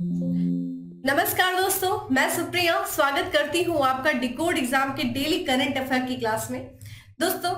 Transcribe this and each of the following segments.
नमस्कार दोस्तों, मैं सुप्रिया स्वागत करती हूँ आपका डिकोड एग्जाम के डेली करंट अफेयर की क्लास में। दोस्तों,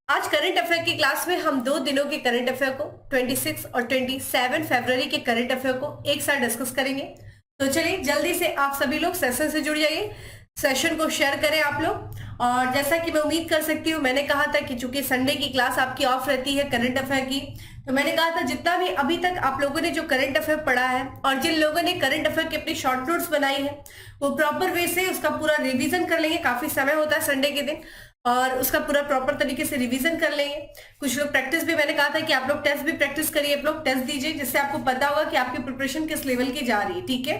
आज करंट अफेयर की क्लास में हम 2 दिनों के करंट अफेयर को 26 और 27 फरवरी के करंट अफेयर को एक साथ डिस्कस करेंगे। तो चलिए जल्दी से आप सभी लोग सेशन से जुड़ जाइए, सेशन को शेयर करें आप लोग। और जैसा कि मैं उम्मीद कर सकती हूँ, मैंने कहा था कि चूंकि संडे की क्लास आपकी ऑफ रहती है करंट अफेयर की, तो मैंने कहा था जितना भी अभी तक आप लोगों ने जो करंट अफेयर पढ़ा है और जिन लोगों ने करंट अफेयर की अपनी शॉर्ट नोट्स बनाई है वो प्रॉपर वे से उसका पूरा रिवीजन कर लेंगे। काफी समय होता है संडे के दिन और उसका पूरा प्रॉपर तरीके से रिवीजन कर लेंगे। कुछ लोग प्रैक्टिस भी, मैंने कहा था कि आप लोग टेस्ट भी प्रैक्टिस करिए, आप लोग टेस्ट दीजिए, जिससे आपको पता होगा कि आपकी प्रिपरेशन किस लेवल की जा रही है। ठीक है,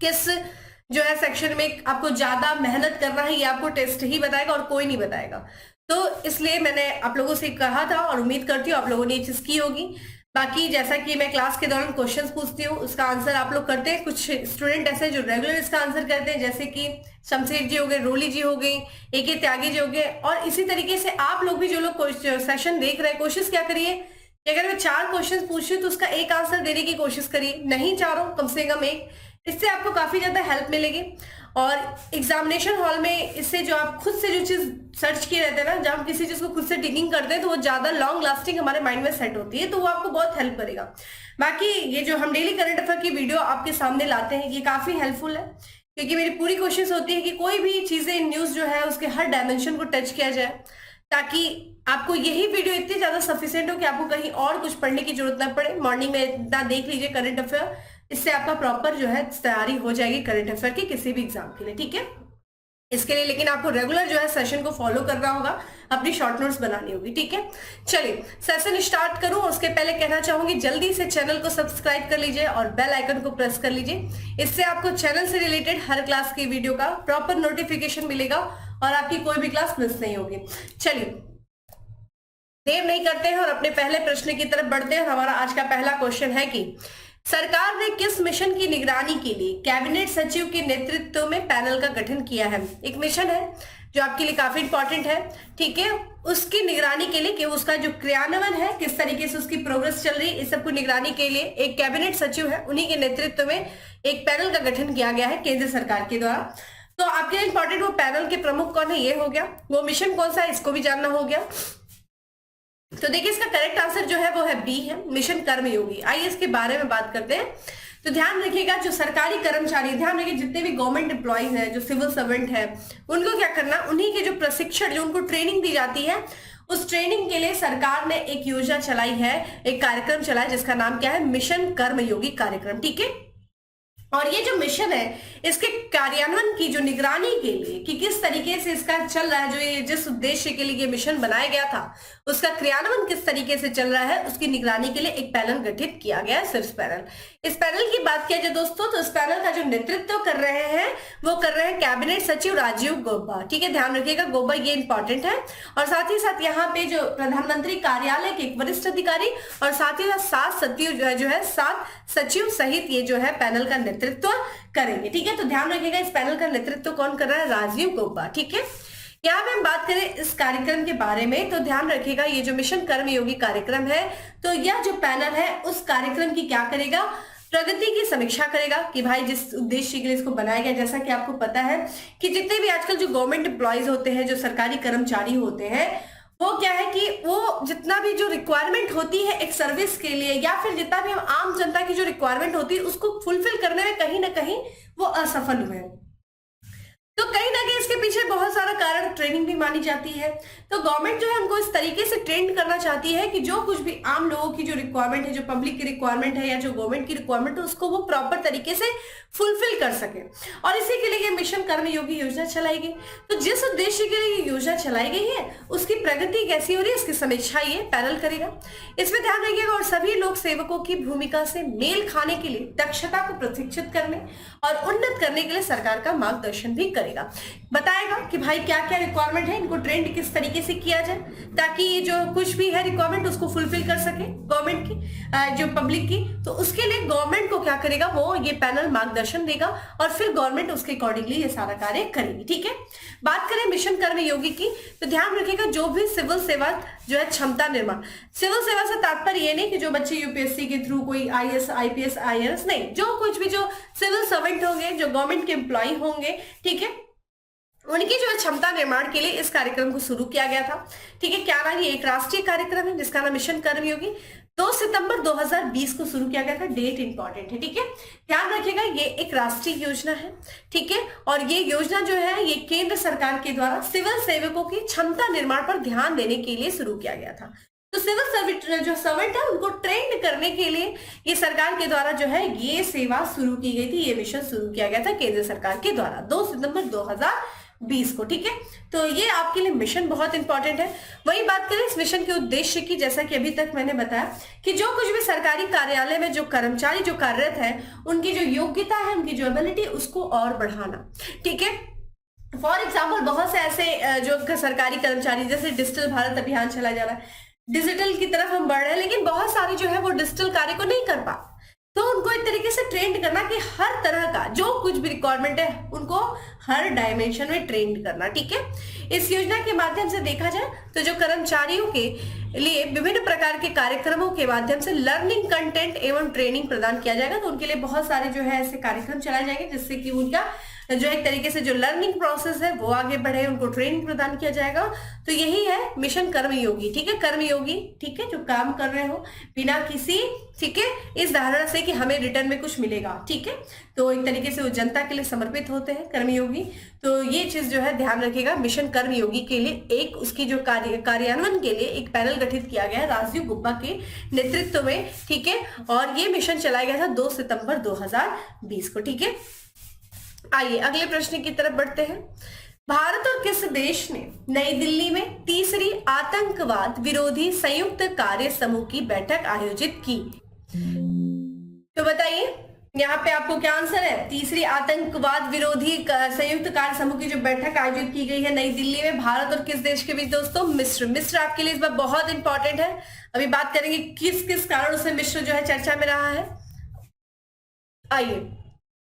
किस जो है सेक्शन में आपको ज्यादा मेहनत करना है ये आपको टेस्ट ही बताएगा और कोई नहीं बताएगा। तो इसलिए मैंने आप लोगों से कहा था और उम्मीद करती हूँ आप लोगों ने ये चीज की होगी। बाकी जैसा कि मैं क्लास के दौरान क्वेश्चंस पूछती हूँ उसका आंसर आप लोग करते हैं। कुछ स्टूडेंट ऐसे जो रेगुलर इसका आंसर करते हैं, जैसे कि शमशेर जी हो गए, रोली जी हो गई, ए त्यागी जी हो गए। और इसी तरीके से आप लोग भी जो लोग सेशन देख रहे हैं, कोशिश क्या करिए कि अगर मैं 4 क्वेश्चन पूछ रही हूँ तो उसका एक आंसर देने की कोशिश करिए, नहीं चारों, कम से कम एक। इससे आपको काफी ज्यादा हेल्प मिलेगी। और एग्जामिनेशन हॉल में इससे जो आप खुद से जो चीज सर्च किए रहते हैं ना, जब हम किसी चीज को खुद से डिगिंग करते हैं तो वो ज्यादा लॉन्ग लास्टिंग हमारे माइंड में सेट होती है, तो वो आपको बहुत हेल्प करेगा। बाकी ये जो हम डेली करंट अफेयर की वीडियो आपके सामने लाते हैं ये काफी हेल्पफुल है, क्योंकि मेरी पूरी कोशिश होती है कि कोई भी चीजें न्यूज जो है उसके हर डायमेंशन को टच किया जाए, ताकि आपको यही वीडियो इतनी ज्यादा सफिशिएंट हो कि आपको कहीं और कुछ पढ़ने की जरूरत ना पड़े। मॉर्निंग में इतना देख लीजिए करंट अफेयर, इससे आपका प्रॉपर जो है तैयारी हो जाएगी करंट अफेयर की किसी भी एग्जाम के लिए। ठीक है, इसके लिए लेकिन आपको रेगुलर जो है सेशन को फॉलो करना होगा, अपनी शॉर्ट नोट्स बनानी होगी। ठीक है, चलिए सेशन स्टार्ट करूं उसके पहले कहना चाहूंगी जल्दी से चैनल को सब्सक्राइब कर लीजिए और बेल आइकन को प्रेस कर लीजिए। इससे आपको चैनल से रिलेटेड हर क्लास की वीडियो का प्रॉपर नोटिफिकेशन मिलेगा और आपकी कोई भी क्लास मिस नहीं होगी। चलिए देर नहीं करते हैं और अपने पहले प्रश्न की तरफ बढ़ते हैं। हमारा आज का पहला क्वेश्चन है कि सरकार ने किस मिशन की निगरानी के लिए कैबिनेट सचिव के नेतृत्व में पैनल का गठन किया है। एक मिशन है जो आपके लिए काफी इंपॉर्टेंट है, ठीक है, उसकी निगरानी के लिए कि उसका जो क्रियान्वयन है किस तरीके से उसकी प्रोग्रेस चल रही है, इस सबको निगरानी के लिए एक कैबिनेट सचिव है, उन्हीं के नेतृत्व में एक पैनल का गठन किया गया है केंद्र सरकार के द्वारा। तो आपके लिए इंपॉर्टेंट वो पैनल के प्रमुख कौन है ये हो गया, वो मिशन कौन सा है इसको भी जानना हो गया। तो देखिए इसका करेक्ट आंसर जो है वो है बी है, मिशन कर्मयोगी। आइए इसके बारे में बात करते हैं। तो ध्यान रखिएगा जो सरकारी कर्मचारी, ध्यान रखिए जितने भी गवर्नमेंट एम्प्लॉइज हैं, जो सिविल सर्वेंट है, उनको क्या करना, उन्हीं के जो प्रशिक्षण, जो उनको ट्रेनिंग दी जाती है, उस ट्रेनिंग के लिए सरकार ने एक योजना चलाई है, एक कार्यक्रम चला है जिसका नाम क्या है, मिशन कर्मयोगी कार्यक्रम। ठीक है, और ये जो मिशन है इसके कार्यान्वयन की जो निगरानी के लिए कि किस तरीके से इसका चल रहा है, जो ये जिस उद्देश्य के लिए ये मिशन बनाया गया था उसका क्रियान्वयन किस तरीके से चल रहा है, उसकी निगरानी के लिए एक पैनल गठित किया गया है, सिर्फ पैनल। इस पैनल की बात किया जाए दोस्तों तो इस पैनल का जो नेतृत्व कर रहे हैं वो कर रहे हैं कैबिनेट सचिव राजीव गौबा। ठीक है, ध्यान रखिएगा गौबा ये इंपॉर्टेंट है। और साथ ही साथ यहाँ पे जो प्रधानमंत्री कार्यालय के एक वरिष्ठ अधिकारी और साथ ही साथ 7 सचिव जो है 7 सचिव सहित ये जो है पैनल का नेतृत्व करेंगे। ठीक है, तो ध्यान रखिएगा इस पैनल का नेतृत्व कौन कर रहा है, राजीव गौबा। ठीक है, यहाँ पे हम बात करें इस कार्यक्रम के बारे में तो ध्यान रखिएगा ये जो मिशन कर्मयोगी कार्यक्रम है, तो यह जो पैनल है उस कार्यक्रम की क्या करेगा, प्रगति की समीक्षा करेगा कि भाई जिस उद्देश्य के लिए इसको बनाया गया। जैसा कि आपको पता है कि जितने भी आजकल जो गवर्नमेंट एम्प्लॉयज होते हैं, जो सरकारी कर्मचारी होते हैं, वो क्या है कि वो जितना भी जो रिक्वायरमेंट होती है एक सर्विस के लिए या फिर जितना भी हम आम जनता की जो रिक्वायरमेंट होती है उसको फुलफिल करने में कहीं ना कहीं वो असफल हुए हैं। तो कहीं ना कहीं इसके पीछे बहुत सारा कारण ट्रेनिंग भी मानी जाती है। तो गवर्नमेंट जो है हमको इस तरीके से ट्रेन करना चाहती है कि जो कुछ भी आम लोगों की जो रिक्वायरमेंट है, जो पब्लिक की रिक्वायरमेंट है या जो गवर्नमेंट की रिक्वायरमेंट है, उसको वो प्रॉपर तरीके से फुलफिल कर सके। और इसी के लिए ये मिशन कर्मयोगी योजना चलाई गई। तो जिस उद्देश्य के लिए ये योजना चलाई गई है उसकी प्रगति कैसी हो रही है इसकी समीक्षा ये पैनल करेगा। इसमें ध्यान रखिएगा और सभी लोक सेवकों की भूमिका से मेल खाने के लिए दक्षता को प्रशिक्षित करने और उन्नत करने के लिए सरकार का मार्गदर्शन भी करेगा। करेगा, बताएगा कि भाई क्या क्या रिक्वायरमेंट है, इनको ट्रेंड किस तरीके से किया जाए ताकि ये जो कुछ भी है रिक्वायरमेंट उसको फुलफिल कर सके गवर्नमेंट की, जो पब्लिक की। तो उसके लिए गवर्नमेंट को क्या करेगा, वो ये पैनल मार्गदर्शन देगा और फिर गवर्नमेंट उसके अकॉर्डिंगली ये सारा कार्य करेगी। ठीक है, बात करें मिशन कर्मयोगी की, तो ध्यान रखिएगा जो भी सिविल सेवा जो है क्षमता निर्माण, सिविल सेवा से तात्पर्य ये नहीं कि जो बच्चे यूपीएससी के थ्रू कोई आईएएस आईपीएस आईआरएस नहीं, जो कुछ भी जो सिविल सर्वेंट होंगे, जो गवर्नमेंट के एम्प्लॉय होंगे, ठीक है, उनकी जो है क्षमता निर्माण के लिए इस कार्यक्रम को शुरू किया गया था। ठीक है, क्या नाम, ये एक राष्ट्रीय कार्यक्रम है जिसका नाम मिशन कर्मयोगी 2 सितंबर 2020 को शुरू किया गया था। डेट इंपॉर्टेंट है, ठीक है, ध्यान रखिएगा ये एक राष्ट्रीय योजना है। ठीक है, और ये योजना जो है ये केंद्र सरकार के द्वारा सिविल सेवकों की क्षमता निर्माण पर ध्यान देने के लिए शुरू किया गया था। तो सिविल जो सर्वेंट है उनको ट्रेंड करने के लिए ये सरकार के द्वारा जो है ये सेवा शुरू की गई थी, ये मिशन शुरू किया गया था केंद्र सरकार के द्वारा 2 सितंबर 2020 को। ठीक है, तो ये आपके लिए मिशन बहुत इंपॉर्टेंट है। वही बात करें इस मिशन के उद्देश्य की, जैसा कि अभी तक मैंने बताया कि जो कुछ भी सरकारी कार्यालय में जो कर्मचारी जो कार्यरत है उनकी जो योग्यता है, उनकी जो एबिलिटी, उसको और बढ़ाना। ठीक है, फॉर एग्जाम्पल बहुत से ऐसे जो सरकारी कर्मचारी, जैसे डिजिटल भारत अभियान चला जा रहा है, डिजिटल की तरफ हम बढ़ रहे हैं, लेकिन बहुत सारे जो है वो डिजिटल कार्य को नहीं कर पा, तो उनको एक तरीके से ट्रेंड करना कि हर तरह का जो कुछ भी रिक्वायरमेंट है उनको हर डायमेंशन में ट्रेंड करना। ठीक है, इस योजना के माध्यम से देखा जाए तो जो कर्मचारियों के लिए विभिन्न प्रकार के कार्यक्रमों के माध्यम से लर्निंग कंटेंट एवं ट्रेनिंग प्रदान किया जाएगा। तो उनके लिए बहुत सारे जो है ऐसे कार्यक्रम चलाए जाएंगे जिससे कि उनका जो एक तरीके से जो लर्निंग प्रोसेस है वो आगे बढ़े, उनको ट्रेनिंग प्रदान किया जाएगा। तो यही है मिशन कर्मयोगी। ठीक है, कर्मयोगी, ठीक है, जो काम कर रहे हो बिना किसी, ठीक है, इस धारणा से कि हमें रिटर्न में कुछ मिलेगा। ठीक है, तो एक तरीके से वो जनता के लिए समर्पित होते हैं कर्मयोगी। तो ये चीज जो है ध्यान रखिएगा, मिशन कर्मयोगी के लिए एक उसकी जो कार्यान्वयन के लिए एक पैनल गठित किया गया है राजीव गुब्बा के नेतृत्व में। ठीक है, और ये मिशन चलाया गया था 2 सितंबर 2020 को। ठीक है, आइए अगले प्रश्न की तरफ बढ़ते हैं। भारत और किस देश ने नई दिल्ली में तीसरी आतंकवाद विरोधी संयुक्त कार्य समूह की बैठक आयोजित की? तो बताइए यहाँ पे आपको क्या आंसर है? तीसरी आतंकवाद विरोधी संयुक्त कार्य समूह की जो बैठक आयोजित की गई है नई दिल्ली में, भारत और किस देश के बीच दोस्तों? मिस्र। मिस्र आपके लिए इस बार बहुत इंपॉर्टेंट है। अभी बात करेंगे किस किस कारणों से मिस्र जो है चर्चा में रहा है। आइए,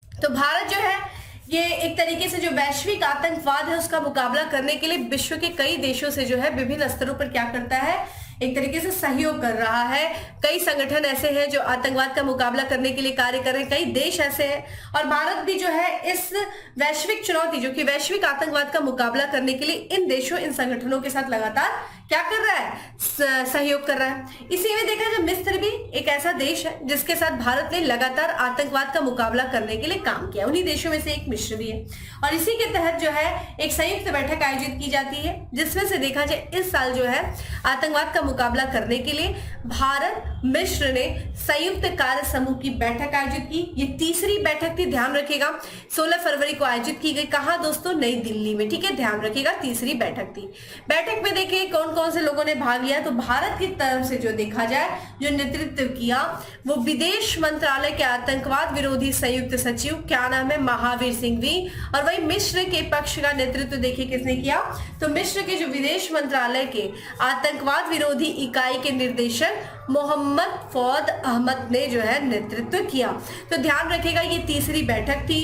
तो भारत जो है ये एक तरीके से जो वैश्विक आतंकवाद है उसका मुकाबला करने के लिए विश्व के कई देशों से जो है विभिन्न स्तरों पर क्या करता है, एक तरीके से सहयोग कर रहा है। कई संगठन ऐसे हैं जो आतंकवाद का मुकाबला करने के लिए कार्य कर रहे हैं, कई देश ऐसे हैं, और भारत भी जो है इस वैश्विक चुनौती जो कि वैश्विक आतंकवाद का मुकाबला करने के लिए इन देशों, इन संगठनों के साथ लगातार क्या कर रहा है, सहयोग कर रहा है। इसी में देखा जाए मिस्र भी एक ऐसा देश है जिसके साथ भारत ने लगातार आतंकवाद का मुकाबला करने के लिए काम किया, उन्हीं देशों में से एक मिस्र भी है। और इसी के तहत जो है एक संयुक्त बैठक आयोजित की जाती है जिसमें से देखा जाए इस साल जो है आतंकवाद का मुकाबला करने के लिए भारत मिस्र ने संयुक्त कार्य समूह की बैठक आयोजित की। ये तीसरी बैठक थी, ध्यान रखिएगा, 16 फरवरी को आयोजित की गई। कहां दोस्तों? नई दिल्ली में। ठीक है, ध्यान रखिएगा, तीसरी बैठक थी। बैठक में देखिए कौन कौन से लोगों ने भाग लिया। तो भारत की तरफ से जो देखा जाए जो नेतृत्व किया वो विदेश मंत्रालय के आतंकवाद विरोधी संयुक्त सचिव, क्या नाम है, महावीर सिंघवी। और वही मिस्र के पक्ष का नेतृत्व देखिए किसने किया, तो मिस्र के जो विदेश मंत्रालय के आतंकवाद विरोधी इकाई के निर्देशक मोहम्मद फौद अहमद ने जो है नेतृत्व किया। तो ध्यान रखिएगा ये तीसरी बैठक थी,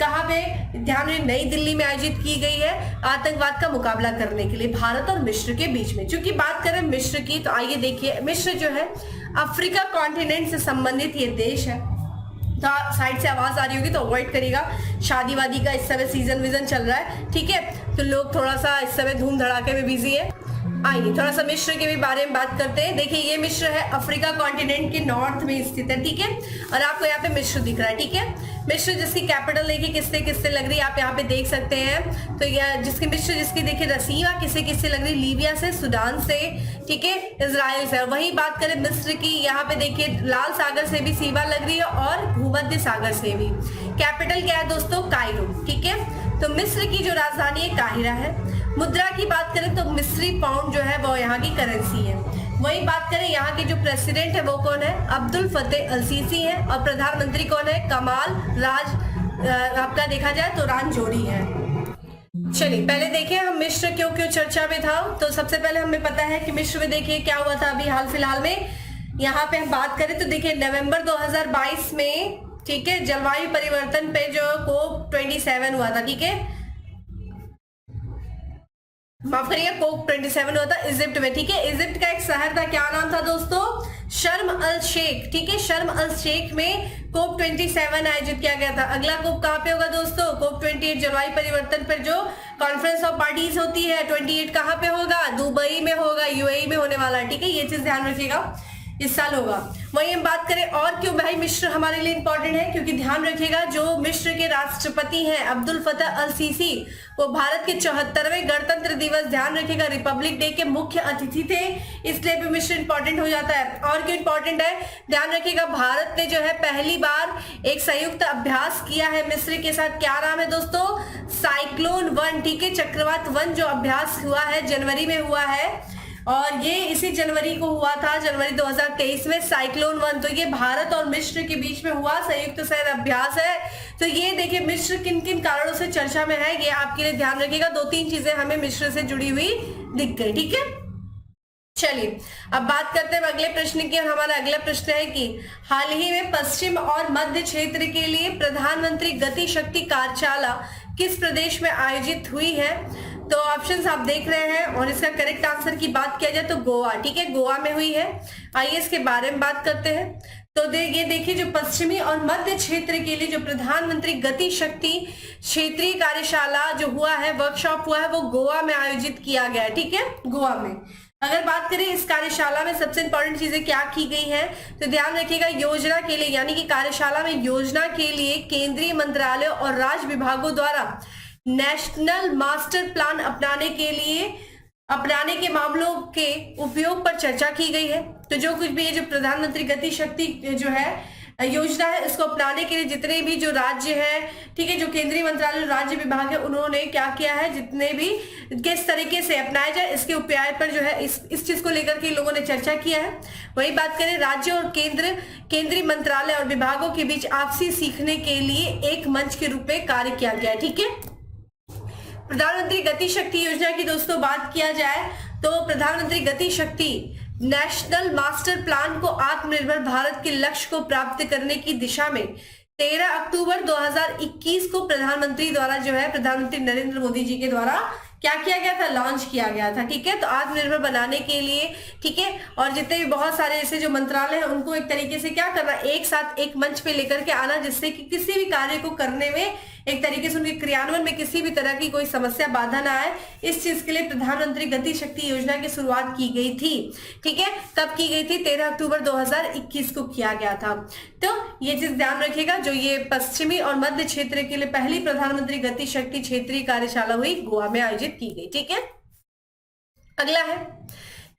कहां पे? ध्यान में नई दिल्ली में आयोजित की गई है आतंकवाद का मुकाबला करने के लिए भारत और मिस्र के बीच में। चूंकि बात करें मिस्र की, तो आइए देखिए मिस्र जो है अफ्रीका कॉन्टिनेंट से संबंधित ये देश है। तो साइड से आवाज आ रही होगी तो अवॉइड करिएगा, शादी वादी का इस समय सीजन विजन चल रहा है। ठीक है, तो लोग थोड़ा सा इस समय धूम धड़ाके में बिजी है। आइए थोड़ा सा मिस्र के भी बारे में बात करते हैं। देखिए ये मिस्र है, अफ्रीका कॉन्टिनेंट के नॉर्थ में स्थित है। ठीक है, और आपको यहाँ पे मिस्र दिख रहा है। ठीक है, मिस्र जिसकी कैपिटल देखिए किससे किससे लग रही है, आप यहाँ पे देख सकते हैं। तो यह जिसकी मिस्र जिसकी देखिए रसीवा किससे किससे लग रही है, लीबिया से, सुडान से, ठीक है, इजराइल से। और वही बात करें मिस्र की, यहाँ पे देखिए लाल सागर से भी सीमा लग रही है और भूमध्य सागर से भी। कैपिटल क्या है दोस्तों? कायरो। ठीक है, तो मिस्र की जो राजधानी है काहिरा है। मुद्रा की बात करें तो मिस्री पाउंड जो है वो यहाँ की करेंसी है। वही बात करें यहाँ के जो प्रेसिडेंट है वो कौन है? अब्दुल फतेह अल सीसी है। और प्रधानमंत्री कौन है? कमाल राज आपका देखा जाए तो रांझोरी है। चलिए पहले देखिए हम मिश्र क्यों क्यों चर्चा में था। तो सबसे पहले हमें पता है कि मिश्र में देखिए क्या हुआ था अभी हाल फिलहाल में। यहाँ पे हम बात करें तो देखिए नवंबर 2022 में, ठीक है, जलवायु परिवर्तन पे जो COP 27 हुआ था, ठीक है, माफ करिए COP 27 हुआ था इजिप्ट में, ठीक है। इजिप्ट का एक शहर था, क्या नाम था दोस्तों, शर्म अल शेख, ठीक है। शर्म अल शेख में COP 27 आयोजित किया गया था। अगला COP कहाँ पे होगा दोस्तों, COP 28 जलवायु परिवर्तन पर जो कॉन्फ्रेंस ऑफ पार्टीज होती है 28 कहाँ पे होगा, दुबई में होगा, UAE में होने वाला है, ठीक है। ये चीज ध्यान रखिएगा, इस साल होगा। वहीं हम बात करें और क्यों भाई मिस्र हमारे लिए इंपॉर्टेंट है, क्योंकि ध्यान रखिएगा जो मिस्र के राष्ट्रपति हैं अब्दुल फतह अल सीसी, वो भारत के 74वें गणतंत्र दिवस, ध्यान रखिएगा, रिपब्लिक डे के मुख्य अतिथि थे, इसलिए भी मिस्र इंपॉर्टेंट हो जाता है। और क्यों इंपॉर्टेंट है, ध्यान रखिएगा, भारत ने जो है पहली बार एक संयुक्त अभ्यास किया है मिस्र के साथ। क्या नाम है दोस्तों, साइक्लोन 1, ठीक है, चक्रवात 1 जो अभ्यास हुआ है जनवरी में हुआ है, और ये इसी जनवरी को हुआ था, जनवरी 2023 में साइक्लोन 1। तो ये भारत और मिस्र के बीच में हुआ संयुक्त सैन्य अभ्यास है। तो ये देखिए मिस्र किन किन कारणों से चर्चा में है, ये आपके लिए ध्यान रखिएगा। 2-3 चीजें हमें मिस्र से जुड़ी हुई दिख गई, ठीक है। चलिए अब बात करते हैं अगले प्रश्न की, और हमारा अगला प्रश्न है कि हाल ही में पश्चिम और मध्य क्षेत्र के लिए प्रधानमंत्री गति शक्ति कार्यशाला किस प्रदेश में आयोजित हुई है। तो ऑप्शंस आप देख रहे हैं, और इसका करेक्ट आंसर की बात किया जाए तो गोवा, ठीक है, गोवा में हुई है। आइए इसके बारे में बात करते हैं। तो ये देखिए जो पश्चिमी और मध्य क्षेत्र के लिए जो प्रधानमंत्री गति शक्ति क्षेत्रीय कार्यशाला जो हुआ है, वर्कशॉप हुआ है, वो गोवा में आयोजित किया गया है, ठीक है, गोवा में। अगर बात करें इस कार्यशाला में सबसे इंपॉर्टेंट चीजें क्या की गई हैं, तो ध्यान रखिएगा योजना के लिए, यानी कि कार्यशाला में योजना के लिए केंद्रीय मंत्रालय और राज्य विभागों द्वारा नेशनल मास्टर प्लान अपनाने के मामलों के उपयोग पर चर्चा की गई है। तो जो कुछ भी ये जो प्रधानमंत्री गति शक्ति जो है योजना है, इसको अपनाने के लिए जितने भी जो राज्य है, ठीक है, जो केंद्रीय मंत्रालय राज्य विभाग है, उन्होंने क्या किया है, जितने भी किस तरीके से अपनाया जाए इसके उपाय पर जो है इस चीज को लेकर के लोगों ने चर्चा किया है। वही बात करें राज्य और केंद्रीय मंत्रालय और विभागों के बीच आपसी सीखने के लिए एक मंच के रूप में कार्य किया गया, ठीक है। प्रधानमंत्री गति शक्ति योजना की दोस्तों बात किया जाए तो प्रधानमंत्री गति शक्ति नेशनल मास्टर प्लान को आत्मनिर्भर भारत के लक्ष्य को प्राप्त करने की दिशा में 13 अक्टूबर 2021 को प्रधानमंत्री द्वारा जो है, प्रधानमंत्री नरेंद्र मोदी जी के द्वारा क्या किया गया था, लॉन्च किया गया था, ठीक है। तो आत्मनिर्भर बनाने के लिए, ठीक है, और जितने भी बहुत सारे ऐसे जो मंत्रालय हैं उनको एक तरीके से क्या करना, एक साथ एक मंच पे लेकर के आना, जिससे कि किसी भी कार्य को करने में एक तरीके से उनके क्रियान्वयन में किसी भी तरह की कोई समस्या बाधा ना आए। इस चीज के लिए प्रधानमंत्री गति शक्ति योजना की शुरुआत की गई थी, ठीक है। कब की गई थी, 13 अक्टूबर 2021 को किया गया था। तो ये चीज ध्यान रखिएगा, जो ये पश्चिमी और मध्य क्षेत्र के लिए पहली प्रधानमंत्री गति शक्ति क्षेत्रीय कार्यशाला हुई, गोवा में आयोजित की गई, ठीक है। अगला है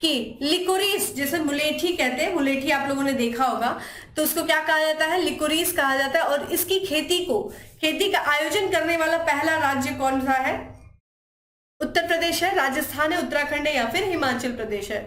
कि लिकोरीस, जैसे मुलेठी कहते हैं, मुलेठी आप लोगों ने देखा होगा, तो उसको क्या कहा जाता है, लिकोरीस कहा जाता है। और इसकी खेती का आयोजन करने वाला पहला राज्य कौन सा है, उत्तर प्रदेश है, राजस्थान है, उत्तराखंड है, या फिर हिमाचल प्रदेश है।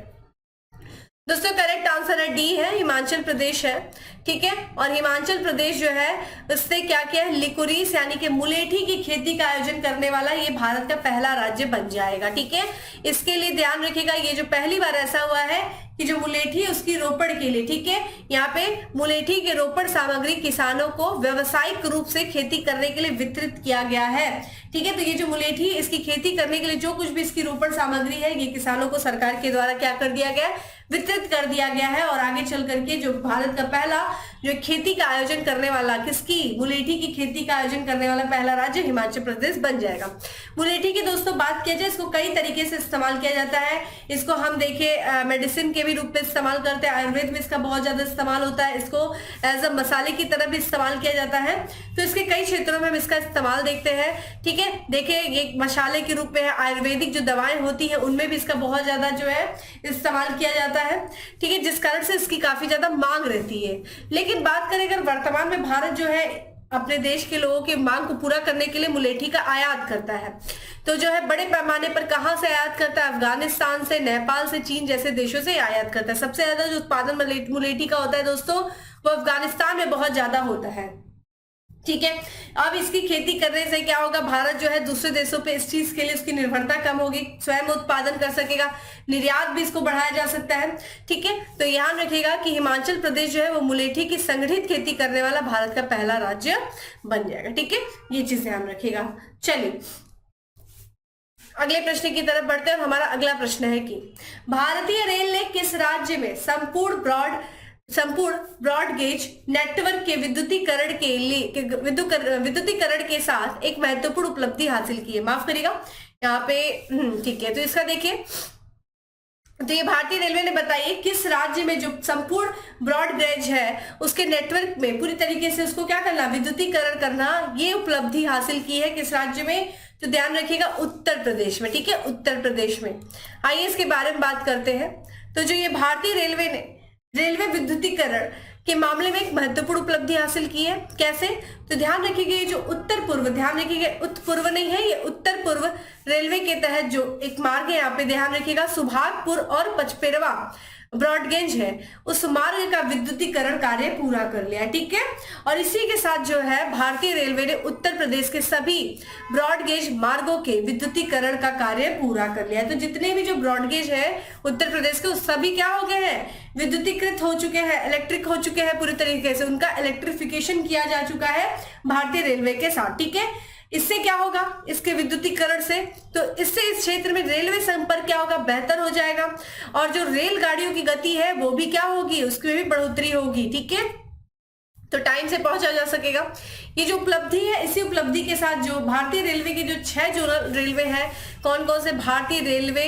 दोस्तों करेक्ट आंसर है डी है, हिमाचल प्रदेश है, ठीक है। और हिमाचल प्रदेश जो है उससे क्या किया है, लिकोरीस यानी कि मुलेठी की खेती का आयोजन करने वाला ये भारत का पहला राज्य बन जाएगा, ठीक है। इसके लिए ध्यान रखिएगा, ये जो पहली बार ऐसा हुआ है कि जो मुलेठी है उसकी रोपड़ के लिए, ठीक है, यहाँ पे मुलेठी के रोपड़ सामग्री किसानों को व्यवसायिक रूप से खेती करने के लिए वितरित किया गया है, ठीक है। तो ये जो मुलेठी इसकी खेती करने के लिए जो कुछ भी इसकी रोपड़ सामग्री है, ये किसानों को सरकार के द्वारा क्या कर दिया गया, वितरित कर दिया गया है। और आगे चल करके जो भारत का पहला जो खेती का आयोजन करने वाला, किसकी, मुलेठी की खेती का आयोजन करने वाला पहला राज्य हिमाचल प्रदेश बन जाएगा। मुलेठी की दोस्तों बात किया जाए, इसको कई तरीके से इस्तेमाल किया जाता है। इसको हम देखें मेडिसिन के भी रूप में इस्तेमाल करते हैं, आयुर्वेद में इसका बहुत ज्यादा इस्तेमाल होता है, इसको एज अ मसाले की तरह भी इस्तेमाल किया जाता है। तो इसके कई क्षेत्रों में हम इसका इस्तेमाल देखते हैं, ठीक है। देखिए ये मसाले के रूप में है, आयुर्वेदिक जो दवाएं होती है उनमें भी इसका बहुत ज्यादा जो है इस्तेमाल किया जाता है, ठीक है, जिस कारण से इसकी काफी ज्यादा मांग रहती है। लेकिन बात करें अगर वर्तमान में भारत जो है अपने देश के लोगों की मांग को पूरा करने के लिए मुलेठी का आयात करता है, तो जो है बड़े पैमाने पर कहां से आयात करता है, अफगानिस्तान से, नेपाल से, चीन जैसे देशों से आयात करता है। सबसे ज्यादा जो उत्पादन मुलेठी का होता है दोस्तों वो अफगानिस्तान में बहुत ज्यादा होता है, ठीक है। अब इसकी खेती करने से क्या होगा, भारत जो है दूसरे देशों पे इस चीज के लिए उसकी निर्भरता कम होगी, स्वयं उत्पादन कर सकेगा, निर्यात भी इसको बढ़ाया जा सकता है। ठीक है, तो ध्यान रखिएगा कि हिमाचल प्रदेश जो है वो मुलेठी की संगठित खेती करने वाला भारत का पहला राज्य बन जाएगा। ठीक है, ये चीज ध्यान रखिएगा। चलिए अगले प्रश्न की तरफ बढ़ते हैं। हमारा अगला प्रश्न है कि भारतीय रेल ने किस राज्य में संपूर्ण ब्रॉड गेज नेटवर्क के विद्युतीकरण के लिए विद्युतीकरण के साथ एक महत्वपूर्ण उपलब्धि हासिल की है। माफ करिएगा यहाँ पे ठीक है, तो इसका देखिए, तो ये भारतीय रेलवे ने बताइए किस राज्य में जो संपूर्ण ब्रॉड गेज है उसके नेटवर्क में पूरी तरीके से उसको क्या करना, विद्युतीकरण करना, ये उपलब्धि हासिल की है किस राज्य में, तो ध्यान रखिएगा उत्तर प्रदेश में। ठीक है, उत्तर प्रदेश में। आइए इसके बारे में बात करते हैं। तो जो ये भारतीय रेलवे ने रेलवे विद्युतीकरण के मामले में एक महत्वपूर्ण उपलब्धि हासिल की है, कैसे, तो ध्यान रखिएगा ये जो उत्तर पूर्व, ध्यान रखिएगा उत्तर पूर्व नहीं है, ये उत्तर पूर्व रेलवे के तहत जो एक मार्ग है, यहाँ पे ध्यान रखिएगा सुभागपुर और पचपेरवा ब्रॉडगेज है, उस मार्ग का विद्युतीकरण कार्य पूरा कर लिया। ठीक है, और इसी के साथ जो है भारतीय रेलवे ने उत्तर प्रदेश के सभी ब्रॉडगेज मार्गों के विद्युतीकरण का कार्य पूरा कर लिया है। तो जितने भी जो ब्रॉडगेज है उत्तर प्रदेश के, उस सभी क्या हो गए हैं, विद्युतीकृत हो चुके हैं, इलेक्ट्रिक हो चुके हैं, पूरी तरीके से उनका इलेक्ट्रिफिकेशन किया जा चुका है भारतीय रेलवे के साथ। ठीक है, इससे क्या होगा, इसके विद्युतीकरण से, तो इससे इस क्षेत्र में रेलवे संपर्क क्या होगा, बेहतर हो जाएगा, और जो रेलगाड़ियों की गति है वो भी क्या होगी, उसमें भी बढ़ोतरी होगी। ठीक है, तो टाइम से पहुंचा जा सकेगा। ये जो उपलब्धि है, इसी उपलब्धि के साथ जो भारतीय रेलवे के जो 6 जोनल रेलवे है, कौन कौन से, भारतीय रेलवे,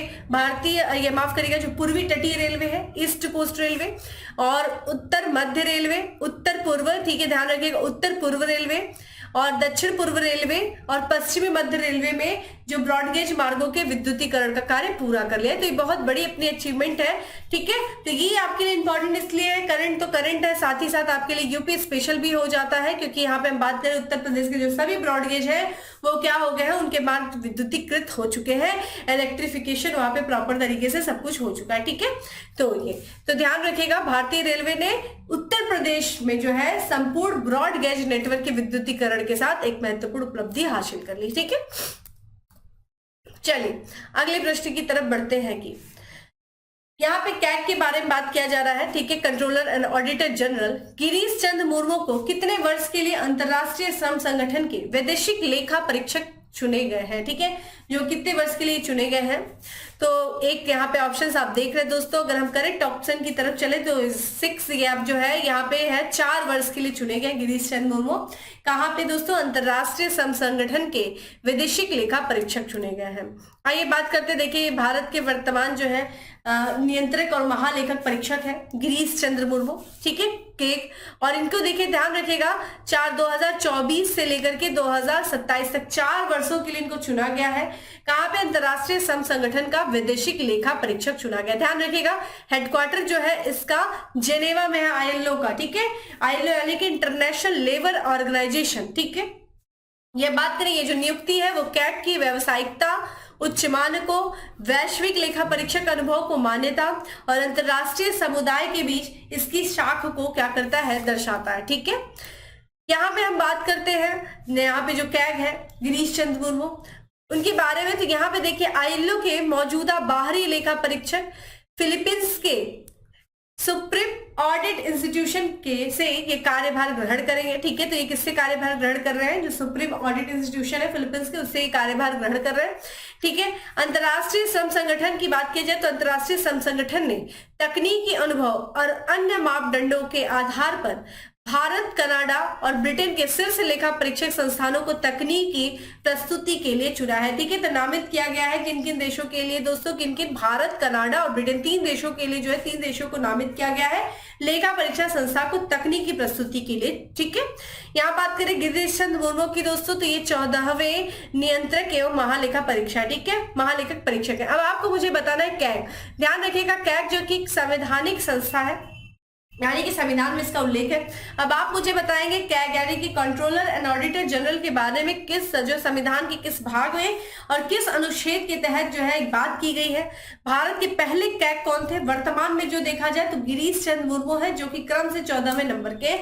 ये माफ करिएगा जो पूर्वी तटीय रेलवे है, ईस्ट कोस्ट रेलवे, और उत्तर मध्य रेलवे, उत्तर पूर्व, ठीक है ध्यान रखिएगा, उत्तर पूर्व रेलवे और दक्षिण पूर्व रेलवे और पश्चिमी मध्य रेलवे में जो ब्रॉडगेज मार्गों के विद्युतीकरण का कार्य पूरा कर लिया है। तो ये बहुत बड़ी अपनी अचीवमेंट है। ठीक है, तो ये आपके लिए इंपॉर्टेंट इसलिए है, करंट तो करंट है, साथ ही साथ आपके लिए यूपी स्पेशल भी हो जाता है, क्योंकि यहाँ पे हम बात करें उत्तर प्रदेश के जो सभी ब्रॉडगेज है वो क्या हो गए हैं, उनके मार्ग विद्युतीकृत हो चुके हैं, इलेक्ट्रिफिकेशन वहां पे प्रॉपर तरीके से सब कुछ हो चुका है। ठीक है, तो ये तो ध्यान रखिएगा भारतीय रेलवे ने उत्तर प्रदेश में जो है संपूर्ण ब्रॉड गेज नेटवर्क के विद्युतीकरण के साथ एक महत्वपूर्ण उपलब्धि हासिल कर ली। ठीक है, चलिए अगले प्रश्न की तरफ बढ़ते हैं कि यहाँ पे कैग के बारे में बात किया जा रहा है। ठीक है, controller and auditor general Girish Chandra Murmu को कितने वर्ष के लिए अंतरराष्ट्रीय श्रम संगठन के वैदेशिक लेखा परीक्षक चुने गए हैं। ठीक है, जो कितने वर्ष के लिए चुने गए हैं, तो एक यहाँ पे ऑप्शंस आप देख रहे हैं दोस्तों। अगर हम करेक्ट ऑप्शन की तरफ चले तो 6 ये आप जो है यहाँ पे है 4 वर्ष के लिए चुने गए गिरीश चंद्र मुर्मू। कहाँ पे दोस्तों, अंतरराष्ट्रीय श्रम संगठन के वैदेशिक लेखा परीक्षक चुने गए हैं। आइए बात करते, देखिए भारत के वर्तमान जो है नियंत्रक और महालेखक परीक्षक है गिरीश चंद्र मुर्मू। ठीक है, केक, और इनको देखिए ध्यान रखिएगा 2024 से लेकर के 2027 तक 4 वर्षों के लिए इनको चुना गया है। कहाँ पे, अंतरराष्ट्रीय श्रम संगठन का वैदेशिक लेखा परीक्षक चुना गया। ध्यान रखिएगा हेडक्वार्टर जो है इसका जेनेवा में है, आईएलओ का। ठीक है, आईएलओ यानी कि इंटरनेशनल लेबर ऑर्गेनाइजेशन। ठीक है, ये बात करें, ये जो नियुक्ति है वो कैग की व्यावसायिकता, उच्च मानकों, वैश्विक लेखा परीक्षक अनुभव को मान्यता और अंतरराष्ट्रीय समुदाय के बीच इसकी शाख को क्या करता है, दर्शाता है। ठीक है, यहाँ पे हम बात करते हैं, यहाँ पे जो कैग है गिरीश चंद्र मुर्मू उनके बारे में, तो यहाँ पे देखिए आईएलओ के मौजूदा बाहरी लेखा परीक्षक फिलीपींस के सुप्रीम ऑडिट इंस्टीट्यूशन के से ये कार्यभार ग्रहण करेंगे। ठीक है, तो ये किससे कार्यभार ग्रहण कर रहे हैं, जो सुप्रीम ऑडिट इंस्टीट्यूशन है फिलीपींस के, उससे ये कार्यभार ग्रहण कर रहे हैं। ठीक है, अंतरराष्ट्रीय श्रम संगठन की बात की जाए तो अंतरराष्ट्रीय श्रम संगठन ने तकनीकी अनुभव और अन्य मापदंडों के आधार पर भारत, कनाडा और ब्रिटेन के शीर्ष लेखा परीक्षक संस्थानों को तकनीकी प्रस्तुति के लिए चुना है। ठीक है, तो नामित किया गया है किन किन देशों के लिए दोस्तों, किन किन, भारत, कनाडा और ब्रिटेन, 3 देशों के लिए जो है 3 देशों को नामित किया गया है लेखा परीक्षा संस्था को तकनीकी प्रस्तुति के लिए। ठीक है, यहाँ बात करें गिरीश चंद्र मुर्मू की दोस्तों, तो ये 14वें नियंत्रक एवं महालेखा परीक्षा। ठीक है, महालेखक परीक्षक है। अब आपको मुझे बताना है कैग, ध्यान रखिएगा कैग जो कि संवैधानिक संस्था है, यानी कि संविधान में इसका उल्लेख है। अब आप मुझे बताएंगे कैग यानी कि कंट्रोलर एंड ऑडिटर जनरल के बारे में किस जो संविधान के किस भाग में और किस अनुच्छेद के तहत जो है बात की गई है। भारत के पहले कैग कौन थे, वर्तमान में जो देखा जाए तो गिरीश चंद्र मुर्मू है, जो कि क्रम से 14वें नंबर के।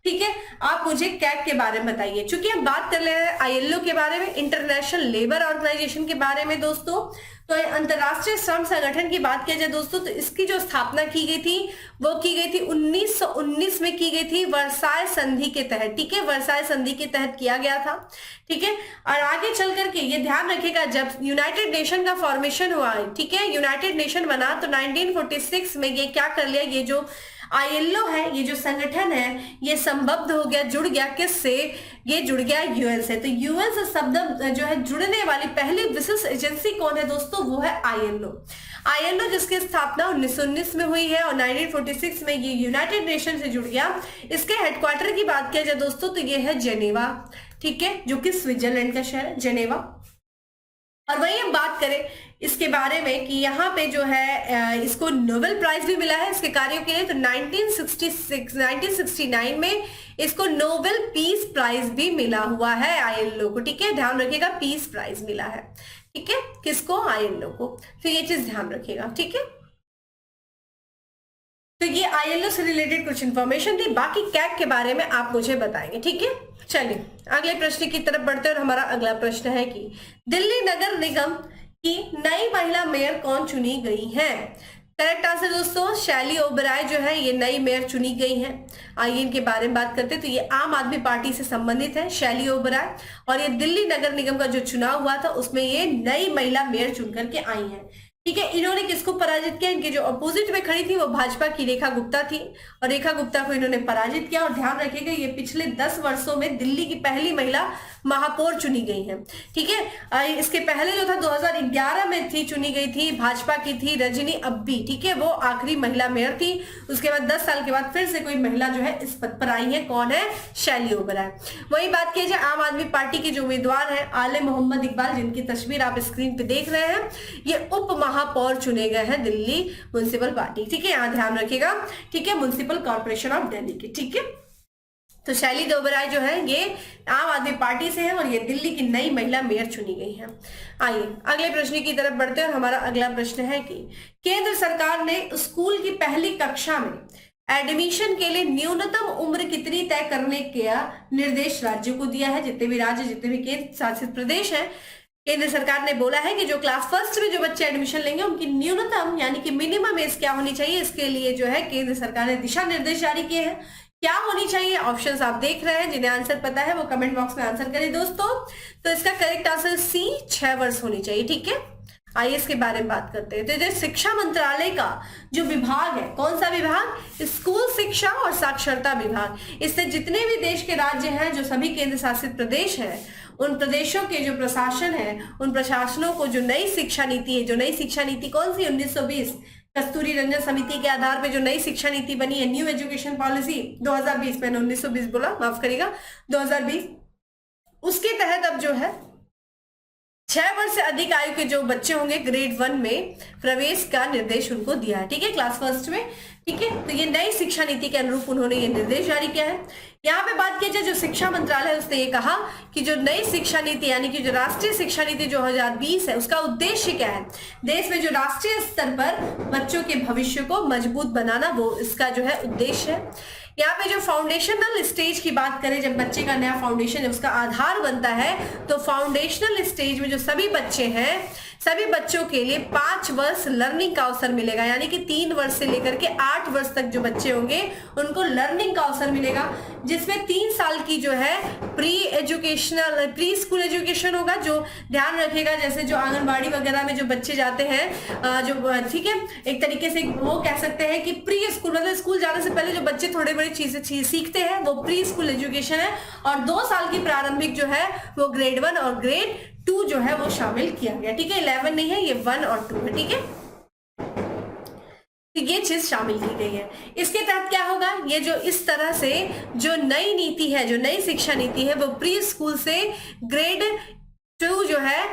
ठीक है, आप मुझे कैग के बारे में बताइए। चूंकि हम बात कर ले रहे हैं आईएलओ के बारे में, इंटरनेशनल लेबर ऑर्गेनाइजेशन के बारे में दोस्तों, तो अंतरराष्ट्रीय श्रम संगठन की बात किया जाए दोस्तों, तो इसकी जो स्थापना की गई थी वो की गई थी 1919 में की गई थी, वर्साय संधि के तहत। ठीक है, वर्साय संधि के तहत किया गया था। ठीक है, और आगे चल करके ये ध्यान रखिएगा, जब यूनाइटेड नेशन का फॉर्मेशन हुआ, ठीक है, यूनाइटेड नेशन बना, तो 1946 में ये क्या कर लिया, ये जो आईएलओ है, ये जो संगठन है, ये संबद्ध हो गया, जुड़ गया, किससे, ये जुड़ गया यूएन से। तो यूएन से शब्द जो है जुड़ने वाली पहली विशिष्ट एजेंसी कौन है दोस्तों, वो है आईएलओ। आईएलओ जिसकी स्थापना 1919 में हुई है और 1946 में ये यूनाइटेड नेशन से जुड़ गया। इसके हेडक्वार्टर की बात किया जाए दोस्तों, तो ये है जेनेवा। ठीक है, जो कि स्विट्जरलैंड का शहर है जेनेवा। और वही हम बात करें इसके बारे में कि यहाँ पे जो है इसको नोबेल प्राइज भी मिला है इसके कार्यों के लिए, तो 1969 में इसको नोबेल पीस प्राइज भी मिला हुआ है आईएलओ को। ठीक है, ध्यान रखिएगा, पीस प्राइज मिला है। ठीक है, किसको, आईएलओ को। तो ये चीज ध्यान रखिएगा। ठीक है, तो ये आईएलओ से रिलेटेड कुछ इंफॉर्मेशन थी, बाकी कैग के बारे में आप मुझे बताएंगे। ठीक है, चलिए अगले प्रश्न की तरफ बढ़ते हैं। और हमारा अगला प्रश्न है कि दिल्ली नगर निगम की नई महिला मेयर कौन चुनी गई है। करेक्ट आंसर दोस्तों, शैली ओबराय जो है ये नई मेयर चुनी गई है। आइए इनके बारे में बात करते हैं। तो ये आम आदमी पार्टी से संबंधित है, शैली ओबराय, और ये दिल्ली नगर निगम का जो चुनाव हुआ था उसमें ये नई महिला मेयर चुन करके आई है। ठीक है, इन्होंने किसको पराजित किया, इनके जो अपोजिट में खड़ी थी वो भाजपा की रेखा गुप्ता थी, और रेखा गुप्ता को इन्होंने पराजित किया। और ध्यान रखिएगा, ये पिछले 10 वर्षों में दिल्ली की पहली महिला महापौर चुनी गई है। ठीक है, इसके पहले जो था 2011 में थी, चुनी गई थी, भाजपा की थी रजनी अब्बी। ठीक है, वो आखिरी महिला मेयर थी। उसके बाद 10 साल के बाद फिर से कोई महिला जो है इस पद पर आई है, कौन है, शैली ओबराय। वही बात की जाए आम आदमी पार्टी के जो उम्मीदवार है आले मोहम्मद इकबाल, जिनकी तस्वीर आप स्क्रीन पे देख रहे हैं, ये उप महापौर चुने गए हैं दिल्ली म्युनिसिपल पार्टी। ठीक है, यहाँ ध्यान रखिएगा। ठीक है, म्युनिसिपल कॉर्पोरेशन ऑफ दिल्ली की। ठीक है, तो शैली ओबराय जो है ये आम आदमी पार्टी से है और ये दिल्ली की नई महिला मेयर चुनी गई है। आइए अगले प्रश्न की तरफ बढ़ते हैं। और हमारा अगला प्रश्न है कि केंद्र सरकार ने स्कूल की पहली कक्षा में एडमिशन के लिए न्यूनतम उम्र कितनी तय करने का निर्देश राज्यों को दिया है। जितने भी राज्य, जितने भी केंद्र शासित प्रदेश हैं, केंद्र सरकार ने बोला है कि जो क्लास फर्स्ट में जो बच्चे एडमिशन लेंगे उनकी न्यूनतम यानी कि मिनिमम एज क्या होनी चाहिए, इसके लिए जो है केंद्र सरकार ने दिशा निर्देश जारी किए हैं। क्या होनी चाहिए, ऑप्शंस आप देख रहे हैं, जिन्हें आंसर पता है वो कमेंट बॉक्स में आंसर करें दोस्तों। तो इसका करेक्ट आंसर सी 6 वर्ष होनी चाहिए। ठीक है, आइए इसके बारे में बात करते हैं। तो जो शिक्षा मंत्रालय का जो विभाग है, कौन सा विभाग, स्कूल शिक्षा और साक्षरता विभाग, इससे जितने भी देश के राज्य हैं, जो सभी केंद्र शासित प्रदेश हैं, उन प्रदेशों के जो प्रशासन है, उन प्रशासनों को जो नई शिक्षा नीति है, जो नई शिक्षा नीति कौन सी, 1920 कस्तूरी रंजन समिति के आधार पे जो नई शिक्षा नीति बनी है, न्यू एजुकेशन पॉलिसी 2020, मैंने 1920 बोला, माफ करिएगा, 2020, उसके तहत अब जो है 6 वर्ष से अधिक आयु के जो बच्चे होंगे ग्रेड 1 में प्रवेश का निर्देश उनको दिया है। ठीक है, क्लास फर्स्ट में। ठीक है, तो ये नई शिक्षा नीति के अनुरूप उन्होंने ये निर्देश जारी किया है। यहाँ पे बात की जाए जो शिक्षा मंत्रालय है, उसने ये कहा कि जो नई शिक्षा नीति यानी कि जो राष्ट्रीय शिक्षा नीति 2020 है, उसका उद्देश्य क्या है, देश में जो राष्ट्रीय स्तर पर बच्चों के भविष्य को मजबूत बनाना, वो इसका जो है उद्देश्य है। यहाँ पे जो फाउंडेशनल स्टेज की बात करें, जब बच्चे का नया फाउंडेशन जब उसका आधार बनता है, तो फाउंडेशनल स्टेज में जो सभी बच्चे हैं, सभी बच्चों के लिए 5 वर्ष लर्निंग का अवसर मिलेगा, यानी कि 3 वर्ष से लेकर के 8 वर्ष तक जो बच्चे होंगे उनको लर्निंग का अवसर मिलेगा, जिसमें 3 साल की जो है प्री स्कूल एजुकेशन होगा। जो ध्यान रखिएगा, जैसे जो आंगनबाड़ी वगैरह में जो बच्चे जाते हैं, जो ठीक है, एक तरीके से वो कह सकते हैं कि प्री स्कूल, मतलब स्कूल जाने से पहले जो बच्चे थोड़े बड़ी चीजें सीखते हैं, वो प्री स्कूल एजुकेशन है। और 2 साल की प्रारंभिक जो है वो ग्रेड 1 और ग्रेड 2 जो है वो शामिल किया गया। ठीक है, 11 नहीं है, ये 1 और 2 है। ठीक है, तो ये चीज शामिल की गई है। इसके तहत क्या होगा, ये जो इस तरह से जो नई नीति है, जो नई शिक्षा नीति है, वो प्री स्कूल से ग्रेड 2 जो है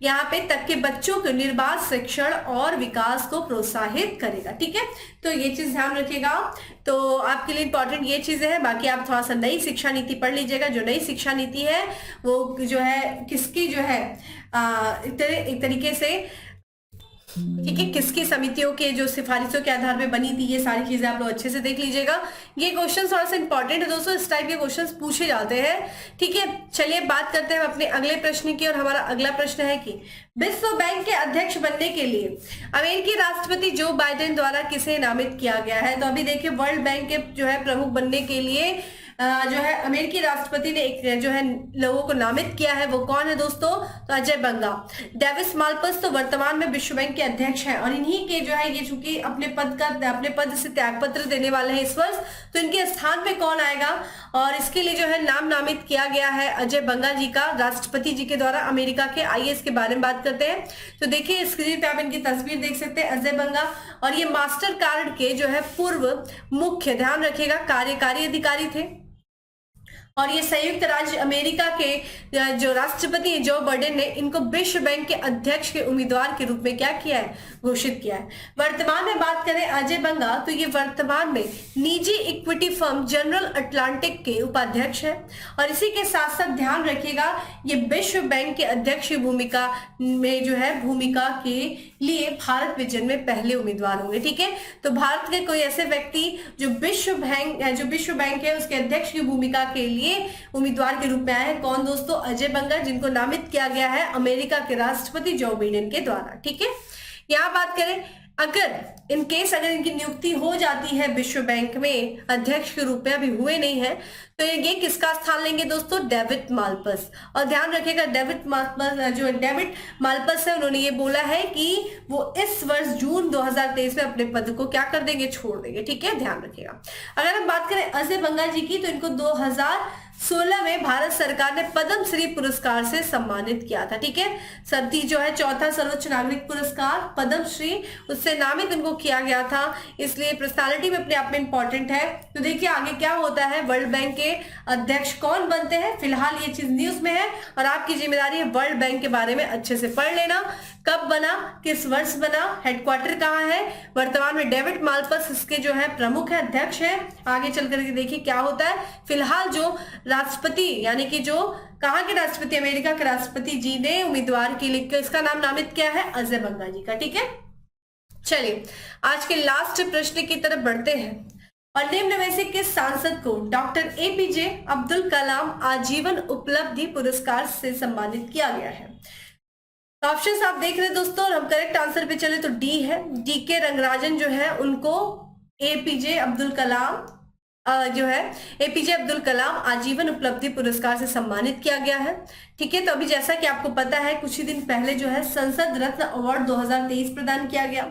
यहाँ पे तक के बच्चों के निर्बाध शिक्षण और विकास को प्रोत्साहित करेगा। ठीक है, तो ये चीज ध्यान रखिएगा। तो आपके लिए इंपॉर्टेंट ये चीजें हैं। बाकी आप थोड़ा सा नई शिक्षा नीति पढ़ लीजिएगा। जो नई शिक्षा नीति है वो जो है किसकी जो है एक तरीके से ठीक है, किसकी समितियों के जो सिफारिशों के आधार पे बनी थी, ये सारी चीजें आप लोग अच्छे से देख लीजिएगा। ये क्वेश्चन थोड़ा सा इंपॉर्टेंट है दोस्तों, इस टाइप के क्वेश्चंस पूछे जाते हैं। ठीक है, चलिए बात करते हैं अपने अगले प्रश्न की। और हमारा अगला प्रश्न है कि विश्व बैंक के अध्यक्ष बनने के लिए अमेरिकी राष्ट्रपति जो बाइडेन द्वारा किसे नामित किया गया है? तो अभी देखिए, वर्ल्ड बैंक के जो है प्रमुख बनने के लिए जो है अमेरिकी राष्ट्रपति ने एक जो है लोगों को नामित किया है। वो कौन है दोस्तों? तो अजय बंगा। डेविस माल्पस तो वर्तमान में विश्व बैंक के अध्यक्ष हैं, और इन्हीं के जो है ये चूंकि अपने पद से त्यागपत्र देने वाले हैं इस वर्ष, तो इनके स्थान पे कौन आएगा? और इसके लिए जो है नाम नामित किया गया है अजय बंगा जी का, राष्ट्रपति जी के द्वारा। अमेरिका के आइए इसके बारे में बात करते हैं। तो देखिए स्क्रीन पे आप इनकी तस्वीर देख सकते हैं, अजय बंगा। और ये मास्टर कार्ड के जो है पूर्व मुख्य, ध्यान रखिएगा, कार्यकारी अधिकारी थे। और ये संयुक्त राज्य अमेरिका के जो राष्ट्रपति हैं जो बाइडेन ने इनको विश्व बैंक के अध्यक्ष के उम्मीदवार के रूप में क्या किया है? घोषित किया है। वर्तमान में बात करें अजय बंगा, तो ये वर्तमान में निजी इक्विटी फर्म जनरल अटलांटिक के उपाध्यक्ष हैं। और इसी के साथ साथ ध्यान रखिएगा, ये विश्व बैंक के अध्यक्ष की भूमिका में जो है भूमिका के लिए भारत विजन में पहले उम्मीदवार होंगे। ठीक है, तो भारत के कोई ऐसे व्यक्ति जो विश्व बैंक है उसके अध्यक्ष की भूमिका के लिए उम्मीदवार के रूप में आए हैं। कौन दोस्तों? अजय बंगा, जिनको नामित किया गया है अमेरिका के राष्ट्रपति जो बाइडेन के द्वारा। ठीक है, यहां बात करें अगर इनकी नियुक्ति हो जाती है विश्व बैंक में अध्यक्ष के रूप में, अभी हुए नहीं है, तो ये किसका स्थान लेंगे दोस्तों? डेविड माल्पस। और ध्यान रखिएगा, डेविड माल्पस है, उन्होंने ये बोला है कि वो इस वर्ष जून 2023 में अपने पद को क्या कर देंगे? छोड़ देंगे। ठीक है, ध्यान रखिएगा। अगर हम बात करें अजय बंगा जी की, तो इनको 2016 में भारत सरकार ने पद्म श्री पुरस्कार से सम्मानित किया था। ठीक है, सदी जो है चौथा सर्वोच्च नागरिक पुरस्कार पद्म श्री, उससे नामित इनको किया गया था, इसलिए पर्सनालिटी में अपने आप में इंपॉर्टेंट है। तो देखिए आगे क्या होता है, वर्ल्ड बैंक के अध्यक्ष कौन बनते हैं? फिलहाल ये चीज न्यूज में है और आपकी जिम्मेदारी है वर्ल्ड बैंक के बारे में अच्छे से पढ़ लेना। कब बना, किस वर्ष बना, हेडक्वार्टर कहाँ है? वर्तमान में डेविड माल्पस इसके जो है प्रमुख है, अध्यक्ष है। आगे चल करके देखिए क्या होता है। फिलहाल जो राष्ट्रपति यानी कि जो कहाँ के राष्ट्रपति, अमेरिका के राष्ट्रपति जी ने उम्मीदवार के लिए इसका नाम नामित किया है अजय बंगा जी का। ठीक है, चलिए आज के लास्ट प्रश्न की तरफ बढ़ते हैं। और निम्न में से किस सांसद को डॉक्टर एपीजे अब्दुल कलाम आजीवन उपलब्धि पुरस्कार से सम्मानित किया गया है? तो ऑप्शंस आप देख रहे हैं दोस्तों, और हम करेक्ट आंसर पे चले तो डी है। डीके रंगराजन जो है उनको एपीजे अब्दुल कलाम एपीजे अब्दुल कलाम आजीवन उपलब्धि पुरस्कार से सम्मानित किया गया है। ठीक है, तो अभी जैसा कि आपको पता है कुछ ही दिन पहले जो है संसद रत्न अवार्ड 2023 प्रदान किया गया,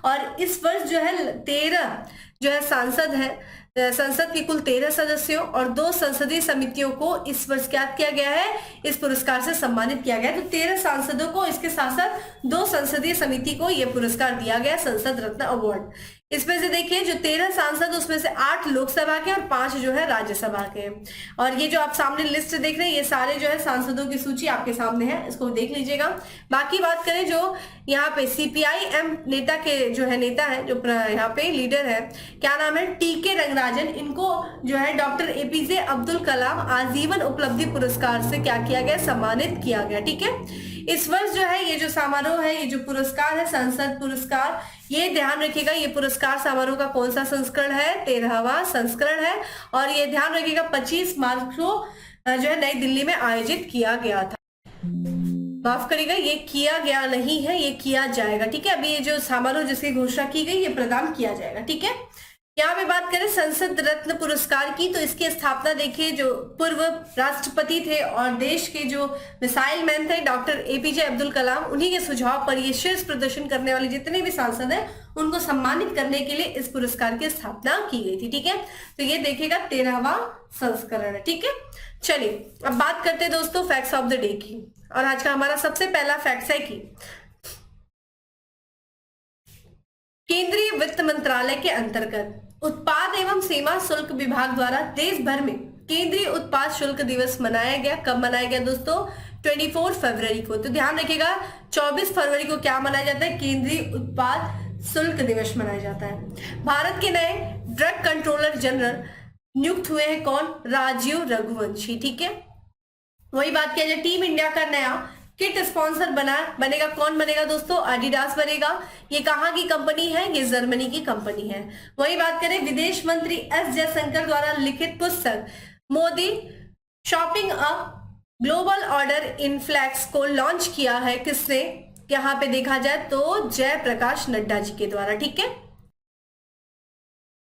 और इस वर्ष जो है 13 जो है सांसद है, संसद के कुल 13 सदस्यों और 2 संसदीय समितियों को इस वर्ष क्या किया गया है? इस पुरस्कार से सम्मानित किया गया है। तो 13 सांसदों को, इसके साथ साथ 2 संसदीय समिति को यह पुरस्कार दिया गया, संसद रत्न अवार्ड। इसमें से देखिए जो 13 सांसद उसमें से 8 लोकसभा के और 5 जो है राज्यसभा के। और ये जो आप सामने लिस्ट देख रहे हैं ये सारे जो है सांसदों की सूची आपके सामने है, इसको देख लीजिएगा। बाकी बात करें जो यहाँ पे सीपीआईएम नेता के जो है नेता है, जो यहाँ पे लीडर है, क्या नाम है? टीके रंगराजन। इनको जो है डॉक्टर एपीजे अब्दुल कलाम आजीवन उपलब्धि पुरस्कार से क्या किया गया? सम्मानित किया गया। ठीक है, इस वर्ष जो है ये जो समारोह है, ये जो पुरस्कार है संसद पुरस्कार, ये ध्यान रखिएगा ये पुरस्कार समारोह का कौन सा संस्करण है? 13वां संस्करण है। और ये ध्यान रखिएगा 25 मार्च को जो है नई दिल्ली में आयोजित किया गया था। माफ करिएगा, ये किया गया नहीं है, ये किया जाएगा। ठीक है, अभी ये जो समारोह जिसकी घोषणा की गई ये प्रदान किया जाएगा। ठीक है, यहाँ पे बात करें संसद रत्न पुरस्कार की, तो इसकी स्थापना देखिए जो पूर्व राष्ट्रपति थे और देश के जो मिसाइल मैन थे डॉक्टर एपीजे अब्दुल कलाम, उन्हीं के सुझाव पर ये शीर्ष प्रदर्शन करने वाले जितने भी सांसद हैं उनको सम्मानित करने के लिए इस पुरस्कार की स्थापना की गई थी। ठीक है, तो ये देखिएगा 13वां संस्करण है। ठीक है, चलिए अब बात करते हैं दोस्तों फैक्ट्स ऑफ द डे की। और आज का हमारा सबसे पहला फैक्ट है कि केंद्रीय वित्त मंत्रालय के अंतर्गत उत्पाद एवं सीमा शुल्क विभाग द्वारा देश भर में केंद्रीय उत्पाद शुल्क दिवस मनाया गया। कब मनाया गया दोस्तों? 24 फरवरी को। तो ध्यान रखिएगा 24 फरवरी को क्या मनाया जाता है? केंद्रीय उत्पाद शुल्क दिवस मनाया जाता है। भारत के नए ड्रग कंट्रोलर जनरल नियुक्त हुए हैं कौन? राजीव रघुवंशी। ठीक है, वही बात किया जाए टीम इंडिया का नया किट स्पॉन्सर बनेगा कौन बनेगा दोस्तों? एडिडास बनेगा। ये कहाँ की कंपनी है? ये जर्मनी की कंपनी है। वही बात करें विदेश मंत्री एस जयशंकर द्वारा लिखित पुस्तक Modi shaping a global order in flux को लॉन्च किया है किसने? यहाँ पे देखा जाए तो जयप्रकाश नड्डा जी के द्वारा। ठीक है,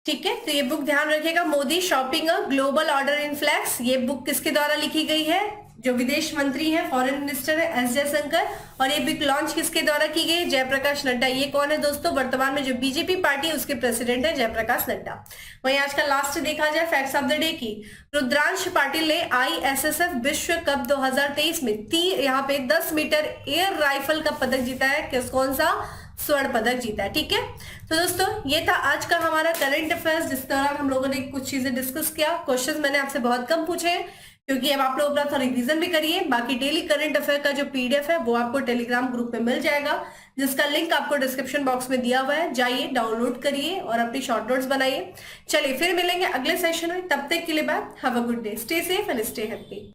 ठीक है, तो ये बुक ध्यान रखिएगा, Modi shaping a global order in flux. ये बुक किसके द्वारा लिखी गई है? जो विदेश मंत्री है, फॉरेन मिनिस्टर है एस जयशंकर। और ये बुक लॉन्च किसके द्वारा की गई? जयप्रकाश नड्डा। ये कौन है दोस्तों? वर्तमान में जो बीजेपी पार्टी है उसके प्रेसिडेंट है जयप्रकाश नड्डा। वहीं आज का लास्ट देखा जाए फैक्ट्स ऑफ द डे की, रुद्रांश पाटिल ने ISSF विश्व कप 2023 में यहाँ पे 10 मीटर एयर राइफल का पदक जीता है। कौन सा? स्वर्ण पदक जीता है। ठीक है, तो दोस्तों ये था आज का हमारा करंट अफेयर्स, जिस दौरान हम लोगों ने कुछ चीजें डिस्कस किया। क्वेश्चंस मैंने आपसे बहुत कम पूछे हैं क्योंकि अब आप लोग अपना थोड़ा रिवीजन भी करिए। बाकी डेली करंट अफेयर का जो PDF है वो आपको टेलीग्राम ग्रुप में मिल जाएगा, जिसका लिंक आपको डिस्क्रिप्शन बॉक्स में दिया हुआ है। जाइए, डाउनलोड करिए और अपनी शॉर्ट नोट्स बनाइए। चलिए फिर मिलेंगे अगले सेशन में, तब तक के लिए bye. Have a good day, stay safe and stay happy.